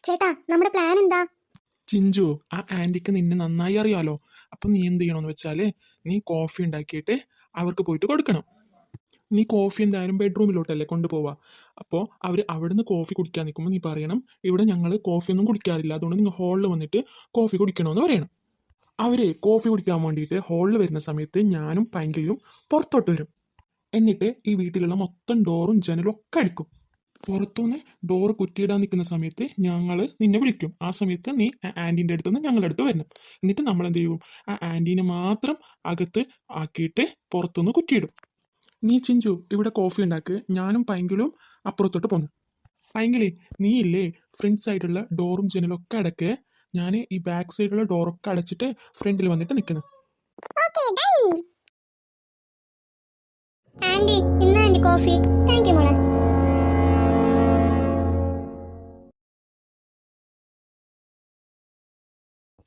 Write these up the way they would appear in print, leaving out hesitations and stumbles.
ചേട്ടാ നമ്മുടെ പ്ലാൻ എന്താ? ചിഞ്ചു, ആ ആന്റിക്ക് നിന്നെ നന്നായി അറിയാലോ. അപ്പൊ നീ എന്ത് ചെയ്യണമെന്ന് വെച്ചാല്, നീ കോഫി ഉണ്ടാക്കിയിട്ട് അവർക്ക് പോയിട്ട് കൊടുക്കണം. നീ കോഫി എന്തായാലും ബെഡ്റൂമിലോട്ടല്ലേ കൊണ്ടുപോവാ. അപ്പോൾ അവർ അവിടുന്ന് കോഫി കുടിക്കാൻ നിൽക്കുമ്പോൾ നീ പറയണം, ഇവിടെ ഞങ്ങൾ കോഫി ഒന്നും കുടിക്കാറില്ല, അതുകൊണ്ട് നിങ്ങൾ ഹാളിൽ വന്നിട്ട് കോഫി കുടിക്കണമെന്ന് പറയണം. അവര് കോഫി കുടിക്കാൻ വേണ്ടിയിട്ട് ഹാളിൽ വരുന്ന സമയത്ത് ഞാനും പൈങ്കിളിയും പുറത്തോട്ട് വരും. എന്നിട്ട് ഈ വീട്ടിലുള്ള മൊത്തം ഡോറും ജനലും ഒക്കെ അടിക്കും. പുറത്തുനിന്ന് ഡോറ് കുറ്റിയിടാൻ നിൽക്കുന്ന സമയത്ത് ഞങ്ങൾ നിന്നെ വിളിക്കും. ആ സമയത്ത് നീ ആ ആൻറ്റീൻ്റെ അടുത്ത് നിന്ന് ഞങ്ങളുടെ അടുത്ത് വരണം. എന്നിട്ട് നമ്മൾ എന്ത് ചെയ്യും, ആ ആൻറ്റീനെ മാത്രം അകത്ത് ആക്കിയിട്ട് പുറത്തുനിന്ന് കുറ്റിയിടും. നീ ചിഞ്ചു ഇവിടെ കോഫി ഉണ്ടാക്ക്, ഞാനും പൈങ്കിളും അപ്പുറത്തോട്ട് പോന്നു. പൈങ്കിളി, നീ ഇല്ലേ ഫ്രണ്ട് സൈഡുള്ള ഡോറും ജനലും ഒക്കെ അടക്ക്. ഞാൻ ഈ ബാക്ക് സൈഡുള്ള ഡോറൊക്കെ അടച്ചിട്ട് ഫ്രണ്ടിൽ വന്നിട്ട് നിൽക്കുന്നു. ആന്റി ഇന്ന് ആന്റി കോഫി. താങ്ക് യു മോളെ.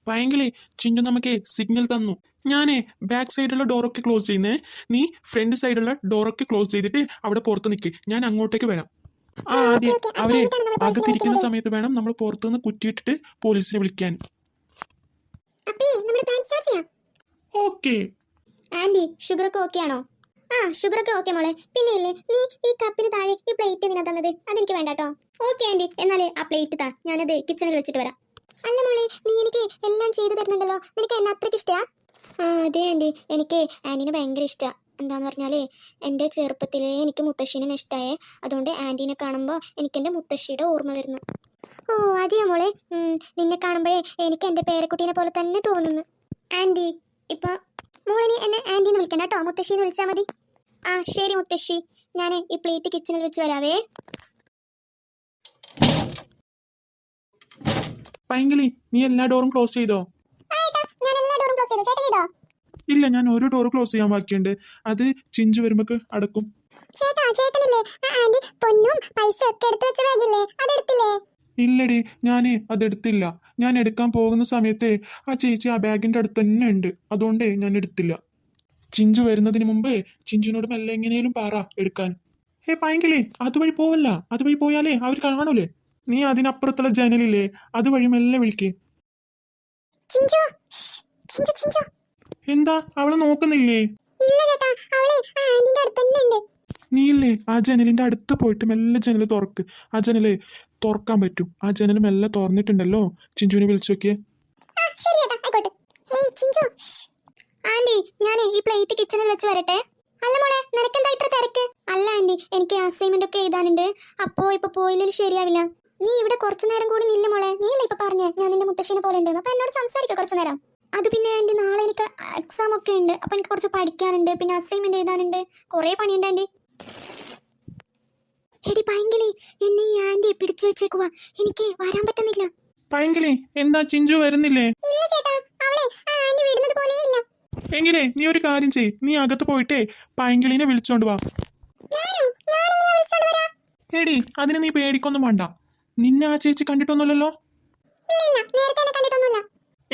പൈങ്കിളി, ചിഞ്ചു നമുക്ക് സിഗ്നൽ തന്നു. ഞാനേ ബാക്ക് സൈഡുള്ള ഡോറൊക്കെ ക്ലോസ് ചെയ്യുന്നേ, നീ ഫ്രണ്ട് സൈഡുള്ള ഡോറൊക്കെ ക്ലോസ് ചെയ്തിട്ട് അവിടെ പുറത്ത് നിൽക്ക്, ഞാൻ അങ്ങോട്ടേക്ക് വരാം. ആദ്യം അവരെ അകത്തിരിക്കുന്ന സമയത്ത് വേണം നമ്മൾ പുറത്തുനിന്ന് കുറ്റിയിട്ടിട്ട് പോലീസിനെ വിളിക്കാൻ. ഓക്കെ ആന്റി ഷുഗർ ഒക്കെ ഓക്കെ ആണോ? ആ ഷുഗർ ഒക്കെ ഓക്കെ മോളെ. പിന്നെ ഇല്ലേ, നീ ഈ കപ്പിന് താഴെ ഈ പ്ലേറ്റ് എന്തിനാ തന്നത്? അതെനിക്ക് വേണ്ടാട്ടോ. ഓക്കെ ആന്റി, എന്നാലേ ആ പ്ലേറ്റ് താ, ഞാനത് കിച്ചണിൽ വെച്ചിട്ട് വരാം. അല്ല മോളെ, നീ എനിക്ക് എല്ലാം ചെയ്തു തരുന്നുണ്ടല്ലോ, നിനക്ക് എന്നെ അത്രയ്ക്ക് ഇഷ്ടാ? അതെ ആന്റി, എനിക്ക് ആന്റീനെ ഭയങ്കര ഇഷ്ടാ. എന്താന്ന് പറഞ്ഞാലേ, എൻ്റെ ചെറുപ്പത്തിലേ എനിക്ക് മുത്തശ്ശീനെ ഇഷ്ടമായേ, അതുകൊണ്ട് ആന്റീനെ കാണുമ്പോൾ എനിക്ക് എൻ്റെ മുത്തശ്ശിയുടെ ഓർമ്മ വരുന്നു. ഓ അതെയോ മോളെ, നിന്നെ കാണുമ്പോഴേ എനിക്ക് എൻ്റെ പേരക്കുട്ടീനെ പോലെ തന്നെ തോന്നുന്നു. ആന്റി ഇപ്പൊ മോളിനി എന്നെ ആന്റിന്ന് വിളിക്കണ്ട കേട്ടോ, മുത്തശ്ശിന്ന് വിളിച്ചാൽ മതി. ആ ശരി മുത്തശ്ശി, ഞാൻ ഈ പ്ലേറ്റ് കിച്ചണിൽ വെച്ച് വരാവേ. പൈങ്കിളി, നീ എല്ലാ ഡോറും ക്ലോസ് ചെയ്തോ? ഇല്ല, ഞാൻ ഒരു ഡോർ ക്ലോസ് ചെയ്യാൻ ബാക്കിയുണ്ട്, അത് ചിഞ്ചു വരുമ്പോ അടക്കും. ഇല്ലടി, ഞാനേ അതെടുത്തില്ല. ഞാൻ എടുക്കാൻ പോകുന്ന സമയത്ത് ആ ചേച്ചി ആ ബാഗിന്റെ അടുത്ത് തന്നെ ഉണ്ട്, അതുകൊണ്ടേ ഞാൻ എടുത്തില്ല. ചിഞ്ചു വരുന്നതിന് മുമ്പ് ചിഞ്ചുവിനോട് മെല്ലെ എങ്ങനെയും പറ എടുക്കാൻ. ഹേ പൈങ്കിളി, അതുവഴി പോവല്ല, അതുവഴി പോയാലേ അവർ കാണൂലേ. നീ അതിനപ്പുറത്തുള്ള ജനലില്ലേ, അതുവഴി മെല്ലെ വിളിക്കേ. എന്താ അവള് നോക്കുന്നില്ലേ? നീയില്ലേ ആ ജനലിന്റെ അടുത്ത് പോയിട്ട് മെല്ലെ ജനൽ തുറക്ക്. ആ ജനല് തുറക്കാൻ പറ്റും, ആ ജനൽ മെല്ലെ തുറന്നിട്ടുണ്ടല്ലോ. ചിഞ്ചുവിനെ വിളിച്ചു നോക്കിയേ. ആന്റി ഞാൻ ഈ പ്ലേറ്റ് കിച്ചണിൽ വെച്ച് വരട്ടെ. അല്ല മോളെ, നിനക്കെന്താ ഇത്ര തിരക്ക്? അല്ല ആന്റി, എനിക്ക് അസൈൻമെന്റ് ഒക്കെ എഴുതാനുണ്ട്, അപ്പോ ഇപ്പൊ പോയില്ലെങ്കിൽ ശരിയാവില്ല. നീ ഇവിടെ കുറച്ചു നേരം കൂടി നില്ല മോളെ. നീയല്ലേ ഇപ്പൊ പറഞ്ഞേ ഞാൻ നിന്റെ മുത്തശ്ശീനെ പോലെ ഉണ്ട്, അപ്പൊ എന്നോട് സംസാരിക്കാം കുറച്ചു നേരം. അത് പിന്നെ ആന്റി, നാളെ എനിക്ക് എക്സാം ഒക്കെ ഉണ്ട്, അപ്പൊ എനിക്ക് കുറച്ച് പഠിക്കാനുണ്ട്, പിന്നെ അസൈൻമെന്റ് എഴുതാനുണ്ട്, കുറെ പണിയുണ്ട് ആന്റി. എടി പൈങ്കിളി, എന്നെ ഈ ആന്റി പിടിച്ചു വെച്ചേക്കുവാ, എനിക്ക് വരാൻ പറ്റുന്നില്ല. പൈങ്കിളി, എന്താ ചിഞ്ചു വരുന്നില്ലേ? ഇല്ല ചേട്ടാ, അവളെ ആന്റി വിടുന്നത് പോലെ ഇല്ല. എങ്കിലേ നീ ഒരു കാര്യം ചെയ്, നീ അകത്ത് പോയിട്ടേ പൈങ്കിളിനെ വിളിച്ചോണ്ട് വാ. എടി, അതിന് നീ പേടിക്കൊന്നും വേണ്ട, നിന്നെ ആ ചേച്ചി കണ്ടിട്ടൊന്നുമില്ലല്ലോ.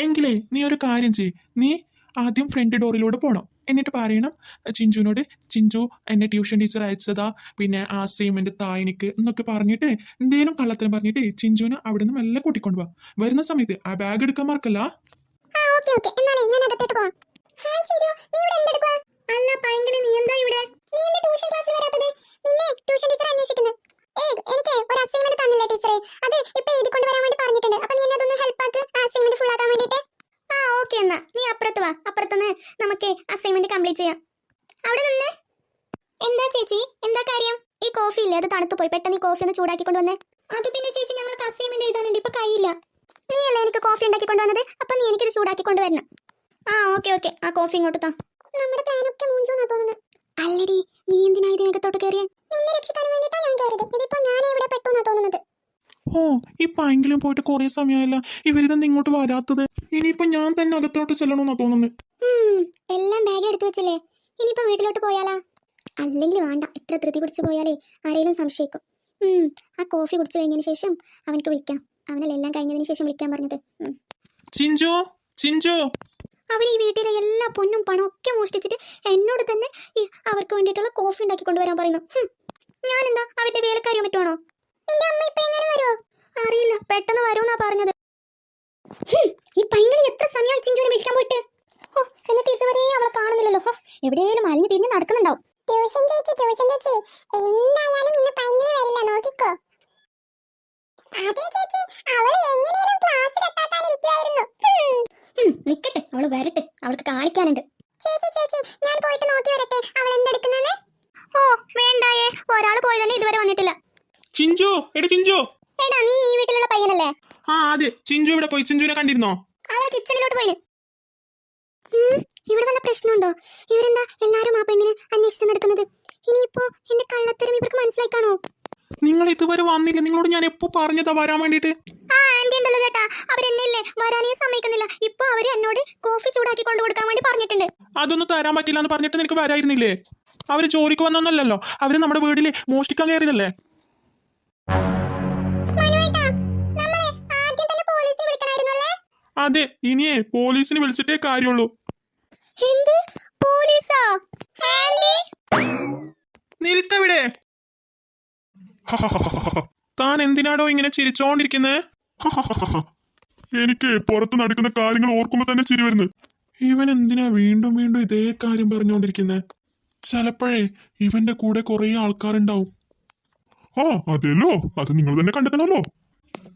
എങ്കിലേ നീ ഒരു കാര്യം ചെയ്, നീ ആദ്യം ഫ്രണ്ട് ഡോറിലൂടെ പോണം. എന്നിട്ട് പറയണം ചിഞ്ചുവിനോട്, ചിഞ്ചു എന്നെ ട്യൂഷൻ ടീച്ചർ അയച്ചതാ, പിന്നെ ആ അസൈൻമെന്റ് തായനിക്ക് എന്നൊക്കെ പറഞ്ഞിട്ട് എന്തേലും കള്ളത്തരം പറഞ്ഞിട്ട് ചിഞ്ചുവിനെ അവിടെ നിന്ന് മെല്ലെ കൂട്ടിക്കൊണ്ടു പോവാ. വരുന്ന സമയത്ത് ആ ബാഗ് എടുക്കാൻ മറക്കല്ല. അല്ല പൈങ്കിളി, നീ എന്താ ഇവിടെ? നീ എന്താ ട്യൂഷൻ ക്ലാസ്സിൽ വരാത്തത്? നിന്നെ ട്യൂഷൻ ടീച്ചർ അന്വേഷിക്കുന്നു. എനിക്ക് ഒരു അസൈൻമെന്റ് തന്നില്ലേ ടീച്ചറെ, അത് ഇപ്പൊ എഴുതിക്കൊണ്ട് വരാൻ വേണ്ടി പറഞ്ഞിട്ടുണ്ട്. അപ്പൊ നീ അതൊന്ന് ഹെൽപ്പ് ആക്ക്, ആ അസൈൻമെന്റ് ഫുൾ ആക്കാൻ വേണ്ടിട്ട്. ആ ഓക്കെ, എന്നാ നീ അപ്പുറത്ത് വാ, അപ്പുറത്തുനിന്ന് നമുക്ക് അസൈൻമെന്റ് കംപ്ലീറ്റ് ചെയ്യാം. അവിടെ നിന്ന്. എന്താ ചേച്ചി, എന്താ കാര്യം? ഈ കോഫി ഇല്ലേ, അത് തണുത്തു പോയി, പെട്ടെന്ന് ഈ കോഫി ഒന്ന് ചൂടാക്കിക്കൊണ്ട് വന്നേ. അത് പിന്നെ ചേച്ചി, ഞങ്ങൾക്ക് അസൈൻമെന്റ് എഴുതാനുണ്ട്, ഇപ്പൊ കയ്യില്ല. നീ അല്ലേ എനിക്ക് കോഫി ഉണ്ടാക്കി കൊണ്ടുവന്നത്, അപ്പൊ നീ എനിക്കിത് ചൂടാക്കി കൊണ്ടുവരണം. ആ ഓക്കെ ഓക്കെ, ആ കോഫി ഇങ്ങോട്ട് താ. നമ്മുടെ പ്ലാനൊക്കെ മൂഞ്ചോന്നാ തോന്നുന്നത്. അല്ലടി, നീ എന്തിനാ ഇതിനകത്തോട്ട് കയറിയാൻ? നിന്നെ രക്ഷിക്കാൻ വേണ്ടിട്ടാ ഞാൻ കയറിയത്, ഇതിപ്പോ ഞാൻ ഇവിടെ പെട്ടെന്നാ തോന്നുന്നത്. ഓ, ഈ പൈങ്കിലും പോയിട്ട് കുറെ സമയമായില്ല, ഇവരിതെന്താ ഇങ്ങോട്ട് വരാത്തത്? ഇനിയിപ്പോ ഞാൻ തന്നെ അകത്തോട്ട് ചെല്ലണമെന്നാ തോന്നുന്നത്. എല്ലാം ബാഗ് എടുത്തു വെച്ചില്ലേ, ഇനിയിപ്പോ വീട്ടിലോട്ട് പോയാലാ? അല്ലെങ്കിൽ വേണ്ട, ഇത്ര ധൃതി പിടിച്ചു പോയാലേ ആരെങ്കിലും സംശയിക്കും. ആ കോഫി കുടിച്ചു കഴിഞ്ഞതിന് ശേഷം അവനക്ക് വിളിക്കാം, അവനല്ലേ എല്ലാം കഴിഞ്ഞതിന് ശേഷം വിളിക്കാൻ പറഞ്ഞത്. ചിഞ്ചു, ചിഞ്ചു. അവൻ ഈ വീട്ടിലെ എല്ലാ പൊന്നും പണവും ഒക്കെ മോഷ്ടിച്ചിട്ട് എന്നോട് തന്നെ അവർക്ക് വേണ്ടിയിട്ടുള്ള കോഫി ഉണ്ടാക്കി കൊണ്ടുവരാൻ പറയുന്നു. ഞാനെന്താ അവന്റെ വേലക്കാരിയോ മറ്റാണോ? നിന്റെ അമ്മ ഇപ്പൊ എങ്ങനെ വരുമോ? അറിയില്ല, പെട്ടെന്ന് വരൂന്നാ പറഞ്ഞത്. ഈ പൈങ്കിളി എത്ര സമയമായി ചിഞ്ചുവിനെ വിളിക്കാൻ പോയിട്ട്? ഓ, എന്നിട്ട് ഇതുവരെ അവളെ കാണുന്നില്ലല്ലോ. എവിടെയെങ്കിലും അലിഞ്ഞു തിരിഞ്ഞ് നടക്കുന്നുണ്ടാവും. ട്യൂഷൻ ചേച്ചി എന്തായാലും ഇന്ന് പൈങ്കിളി വരില്ല, നോക്കിക്കോ. അതെ ചേച്ചി, അവള് എങ്ങനെയും ക്ലാസ് കട്ടാക്കാനിരിക്കുവായിരുന്നു. നിക്കട്ടെ, അവള് വരട്ടെ, അവൾക്ക് കാണിക്കാനുണ്ട്. ചേച്ചി ഞാൻ പോയിട്ട് നോക്കി വരട്ടെ അവൾ എന്തെടുക്കുന്നെന്ന്. ഓ വേണ്ടായേ, ഒരാൾ പോയി തന്നെ ഇതുവരെ വന്നിട്ടില്ല. ചിഞ്ചു, എടി ചിഞ്ചു. എടാ, നീ ഈ വീട്ടിലുള്ള പയ്യനല്ലേ? ആ അതെ, ചിഞ്ചു ഇവിടെ പോയി. ചിഞ്ചുവിനെ കണ്ടിരുന്നോ? അവൾ കിച്ചണിലോട്ട് പോയിന്. ഇവിടെ വല്ല പ്രശ്നമുണ്ടോ? ഇവരെന്താ എല്ലാരും ആ പെണ്ണിനെ അന്വേഷിച്ച് നടക്കുന്നത്? ഇനിയിപ്പോ എന്റെ കള്ളത്തരം ഇവർക്ക് മനസ്സിലായി കാണോ? നിങ്ങൾ ഇതുവരെ വന്നില്ല. നിങ്ങളോട് ഞാൻ എപ്പോ പറഞ്ഞതാ വരാൻ വേണ്ടിട്ട്. ആ ആന്റി ഉണ്ടല്ലോ ചേട്ടാ, അവരെന്നല്ലേ വരാനേ സമ്മതിക്കുന്നില്ല. ഇപ്പൊ അവര് എന്നോട് കോഫി ചൂടാക്കി കൊണ്ടു കൊടുക്കാൻ വേണ്ടി പറഞ്ഞിട്ടുണ്ട്. അതൊന്നും തരാൻ പറ്റില്ല എന്ന് പറഞ്ഞിട്ട് നിനക്ക് വരായിരുന്നില്ലേ? അവര് ജോലിക്ക് വന്നൊന്നല്ലോ, അവര് നമ്മുടെ വീട്ടില് മോഷ്ടിക്കാൻ കയറിയതല്ലേ. അതെ, ഇനിയേ പോലീസിനെ വിളിച്ചിട്ടേ കാര്യമുള്ളൂ. എന്ത് പോലീസാ? ആന്റി നിൽക്കവിടെ. താൻ എന്തിനാടോ ഇങ്ങനെ ചിരിച്ചോണ്ടിരിക്കുന്നേ? എനിക്ക് പുറത്ത് നടക്കുന്ന കാര്യങ്ങൾ ഓർക്കുമ്പോ തന്നെ ചിരി വരുന്നു. ഇവൻ എന്തിനാ വീണ്ടും വീണ്ടും ഇതേ കാര്യം പറഞ്ഞുകൊണ്ടിരിക്കുന്നേ? ചിലപ്പോഴേ ഇവന്റെ കൂടെ കുറെ ആൾക്കാരുണ്ടാവും. ആ അതെല്ലോ, അത് നിങ്ങൾ തന്നെ കണ്ടെത്തണല്ലോ.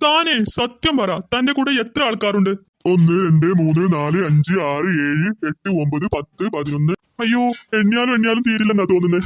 താനേ സത്യം പറ, തന്റെ കൂടെ എത്ര ആൾക്കാരുണ്ട്? 1 2 3 4 5 6 7 8 9 10 11. അയ്യോ, എണ്ണിയാലും തീരില്ലെന്നാ തോന്നുന്നേ.